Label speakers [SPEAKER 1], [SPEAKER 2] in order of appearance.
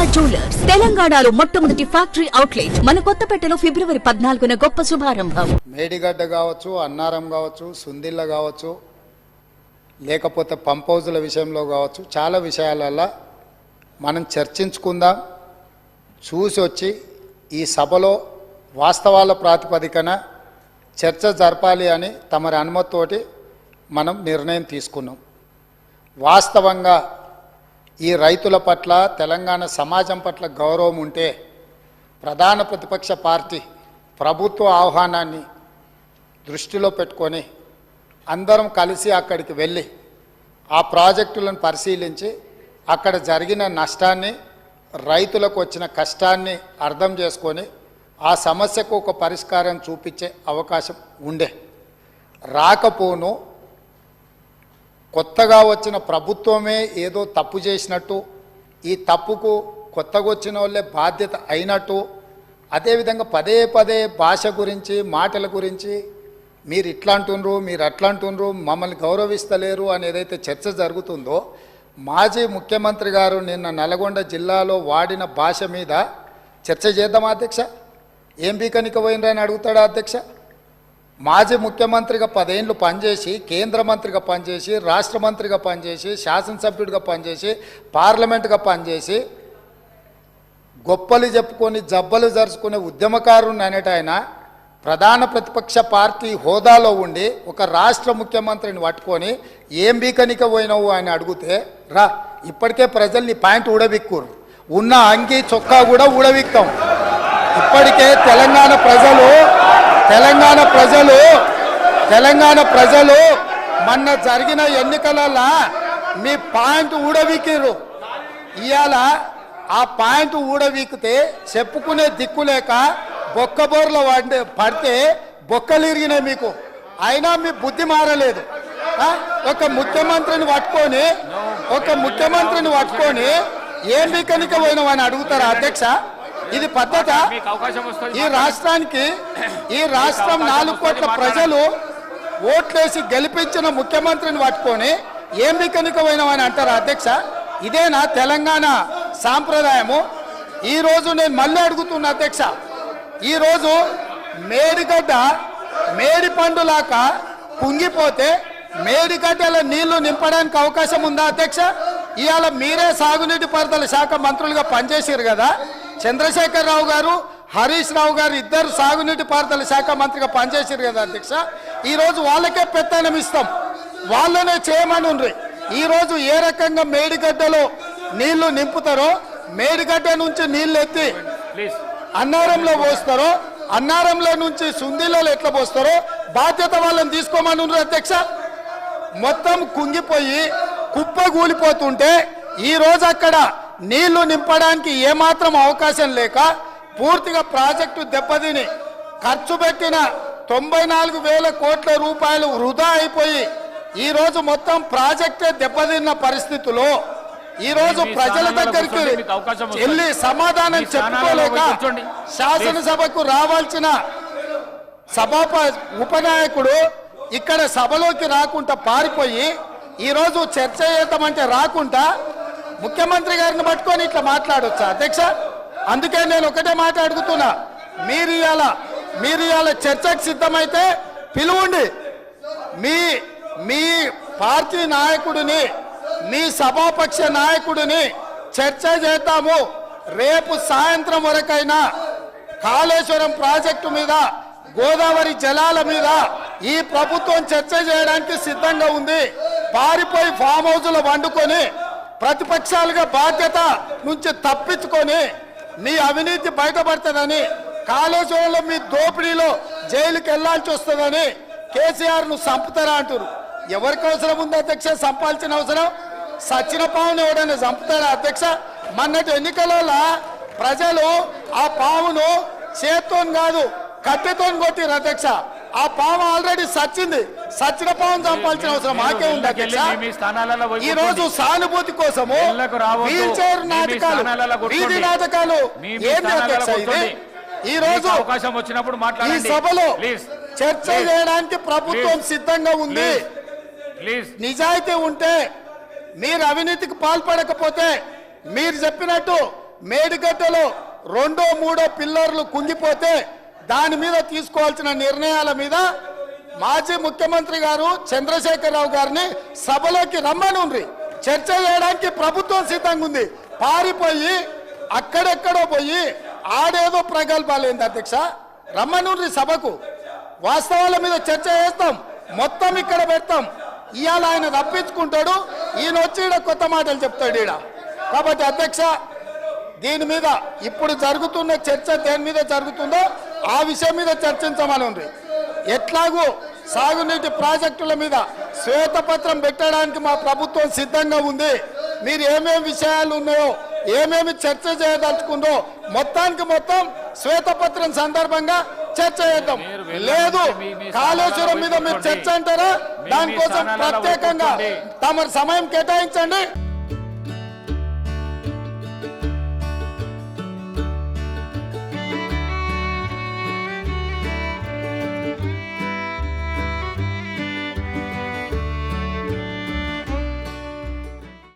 [SPEAKER 1] Durga jewellers తెలంగాణలో మొట్టమొదటి factory outlet మన కొత్తపేటలో ఫిబ్రవరి 14న గొప్ప శుభారంభం.
[SPEAKER 2] మేడిగడ్డ కావచ్చు, అన్నారం కావచ్చు, సుందిల్ల కావచ్చు, లేకపోతే పంప్ హౌజుల విషయంలో కావచ్చు, చాలా విషయాలలో మనం చర్చించుకుందాం. చూసి వచ్చి ఈ సభలో వాస్తవాల ప్రాతిపదికన చర్చ జరపాలి అని తమరి అనుమతితోటి మనం నిర్ణయం తీసుకున్నాం. వాస్తవంగా ఈ రైతుల పట్ల, తెలంగాణ సమాజం పట్ల గౌరవం ఉంటే ప్రధాన ప్రతిపక్ష పార్టీ ప్రభుత్వ ఆహ్వానాన్ని దృష్టిలో పెట్టుకొని అందరం కలిసి అక్కడికి వెళ్ళి ఆ ప్రాజెక్టులను పరిశీలించి అక్కడ జరిగిన నష్టాన్ని, రైతులకు వచ్చిన కష్టాన్ని అర్థం చేసుకొని ఆ సమస్యకు ఒక పరిష్కారం చూపించే అవకాశం ఉండే. రాకపోను కొత్తగా వచ్చిన ప్రభుత్వమే ఏదో తప్పు చేసినట్టు, ఈ తప్పుకు కొత్తగా వచ్చిన వాళ్ళే బాధ్యత అయినట్టు, అదేవిధంగా పదే పదే భాష గురించి, మాటల గురించి మీరు ఇట్లా అంటుండ్రు, మీరు అట్లా అంటుండ్రు, మమ్మల్ని గౌరవిస్తలేరు అని ఏదైతే చర్చ జరుగుతుందో, మాజీ ముఖ్యమంత్రి గారు నిన్న నల్గొండ జిల్లాలో వాడిన భాష మీద చర్చ చేద్దామా అధ్యక్ష? ఏం బీకనిక పోయినరని అడుగుతాడా అధ్యక్ష? మాజీ ముఖ్యమంత్రిగా 10 ఏళ్ళు పనిచేసి, కేంద్ర మంత్రిగా పనిచేసి, రాష్ట్ర మంత్రిగా పనిచేసి, శాసనసభ్యుడిగా పనిచేసి, పార్లమెంటుగా పనిచేసి, గొప్పలు చెప్పుకొని జబ్బలు జరుచుకునే ఉద్యమకారుని అనేట ఆయన ప్రధాన ప్రతిపక్ష పార్టీ హోదాలో ఉండి ఒక రాష్ట్ర ముఖ్యమంత్రిని పట్టుకొని ఏం బీకనిక పోయినావు అని అడిగితే, రా ఇప్పటికే ప్రజల్ని ప్యాంట్ ఊడబిక్కురు, ఉన్న అంగి చొక్కా కూడా ఊడబిక్తాం. ఇప్పటికే తెలంగాణ ప్రజలు మొన్న జరిగిన ఎన్నికలలో మీ పాయింట్ ఊడవీకిరు. ఇవాళ ఆ పాయింట్ ఊడవీకితే చెప్పుకునే దిక్కులేక బొక్కబోర్లో పడితే బొక్కలు ఇరిగినాయి మీకు. అయినా మీ బుద్ధి మారలేదు. ఒక ముఖ్యమంత్రిని పట్టుకొని ఏం బీకనిక పోయినావని అడుగుతారా అధ్యక్ష? ఇది పద్ధత? ఈ రాష్ట్రం 4 కోట్ల ప్రజలు ఓట్లేసి గెలిపించిన ముఖ్యమంత్రిని పట్టుకొని ఏం బీకనిక పోయినామని అంటారా అధ్యక్ష? ఇదేనా తెలంగాణ సాంప్రదాయము? ఈరోజు నేను మళ్ళీ అడుగుతున్నా అధ్యక్ష, ఈరోజు మేడిగడ్డ మేడి పండులాక కుంగిపోతే మేడిగడ్డల నీళ్లు నింపడానికి అవకాశం ఉందా అధ్యక్ష? ఇవాళ మీరే సాగునీటి పారుదల శాఖ మంత్రులుగా పనిచేసారు కదా. చంద్రశేఖర్ రావు గారు, హరీష్ రావు గారు ఇద్దరు సాగునీటి పారుదల శాఖ మంత్రిగా పనిచేసారు కదా అధ్యక్ష. ఈరోజు వాళ్ళకే పెత్తనం ఇస్తాం, వాళ్ళనే చేయమని ఉండ్రి. ఈరోజు ఏ రకంగా మేడిగడ్డలో నీళ్లు నింపుతారో, మేడిగడ్డ నుంచి నీళ్ళు ఎత్తి అన్నారంలో పోస్తారో, అన్నారంలో నుంచి సుందిలలో ఎట్లా పోస్తారో బాధ్యత వాళ్ళని తీసుకోమని ఉండ్రి అధ్యక్ష. మొత్తం కుంగిపోయి కుప్ప కూలిపోతుంటే ఈరోజు అక్కడ నీళ్లు నింపడానికి ఏమాత్రం అవకాశం లేక పూర్తిగా ప్రాజెక్టు దెబ్బతిని ఖర్చు పెట్టిన 94,000 కోట్ల రూపాయలు వృధా అయిపోయి ఈరోజు మొత్తం ప్రాజెక్టే దెబ్బతిన్న పరిస్థితుల్లో ఈరోజు ప్రజల దగ్గరికి వెళ్ళి సమాధానం చెప్పుకోలేక శాసనసభకు రావాల్సిన ఉపనాయకుడు ఇక్కడ సభలోకి రాకుండా పారిపోయి ఈరోజు చర్చ చేద్దామంటే రాకుండా ముఖ్యమంత్రి గారిని పట్టుకొని ఇట్లా మాట్లాడొచ్చా అధ్యక్ష? అందుకే నేను ఒకటే మాట అడుగుతున్నా, మీరు ఇవాళ చర్చకు సిద్ధమైతే పిలువండి. మీ పార్టీ నాయకుడిని, మీ సభాపక్ష నాయకుడిని చర్చ చేద్దాము. రేపు సాయంత్రం వరకైనా కాళేశ్వరం ప్రాజెక్టు మీద, గోదావరి జలాల మీద ఈ ప్రభుత్వం చర్చ చేయడానికి సిద్ధంగా ఉంది. పారిపోయి ఫామ్ హౌస్లో వండుకొని ప్రతిపక్షాలుగా బాధ్యత నుంచి తప్పించుకొని మీ అవినీతి బయటపడుతుందని, కాళేశ్వరంలో మీ దోపిడీలో జైలుకి వెళ్లాల్సి వస్తుందని కేసీఆర్ను చంపుతారా అంటారు. ఎవరికి అవసరం ఉంది అధ్యక్ష చంపాల్సిన అవసరం? సచిన పావును ఎవడైనా చంపుతారా అధ్యక్ష? మొన్నటి ఎన్నికలలో ప్రజలు ఆ పావును చేత్తో కాదు కట్టెతో కొట్టిరు అధ్యక్ష. ఆ పాము ఆల్రెడీ సచ్చింది. సచ్చిన పాము చంపాల్సిన అవసరం మాకే ఉంది అధ్యక్ష. ఈ రోజు సానుభూతి కోసము వీల్ చైర్ నాటకాలు, వీధి నాటకాలు ఏంటి అధ్యక్ష ఇది? ఈ రోజు
[SPEAKER 3] అవకాశం వచ్చినప్పుడు
[SPEAKER 2] ఈ సభలో చర్చ చేయడానికి ప్రభుత్వం సిద్ధంగా ఉంది. నిజాయితీ ఉంటే, మీరు అవినీతికి పాల్పడకపోతే, మీరు చెప్పినట్టు మేడిగడ్డలో 2, 3 పిల్లర్లు కుంగిపోతే దాని మీద తీసుకోవాల్సిన నిర్ణయాల మీద మాజీ ముఖ్యమంత్రి గారు చంద్రశేఖరరావు గారిని సభలోకి రమ్మనుండ్రి. చర్చ చేయడానికి ప్రభుత్వం సిద్ధంగా ఉంది. పారిపోయి అక్కడెక్కడో పోయి ఆడేదో ప్రగల్భాలేంది అధ్యక్ష. రమ్మనుండ్రి సభకు, వాస్తవాల మీద చర్చ చేస్తాం, మొత్తం ఇక్కడ పెడతాం. ఇవాళ ఆయన తప్పించుకుంటాడు, ఈయన వచ్చి ఈడ కొత్త మాటలు చెప్తాడు ఈడ. కాబట్టి అధ్యక్ష, దీని మీద ఇప్పుడు జరుగుతున్న చర్చ దేని మీద జరుగుతుందో ఆ విషయం మీద చర్చించమని ఉంది. ఎట్లాగూ సాగునీటి ప్రాజెక్టుల మీద శ్వేతపత్రం పెట్టడానికి మా ప్రభుత్వం సిద్ధంగా ఉంది. మీరు ఏమేమి విషయాలు ఉన్నాయో, ఏమేమి చర్చ చేయదలుచుకుందో మొత్తానికి మొత్తం శ్వేతపత్రం సందర్భంగా చర్చ చేద్దాం. లేదు కాళేశ్వరం మీద మీరు చర్చ అంటారా, దానికోసం ప్రత్యేకంగా తమ సమయం కేటాయించండి.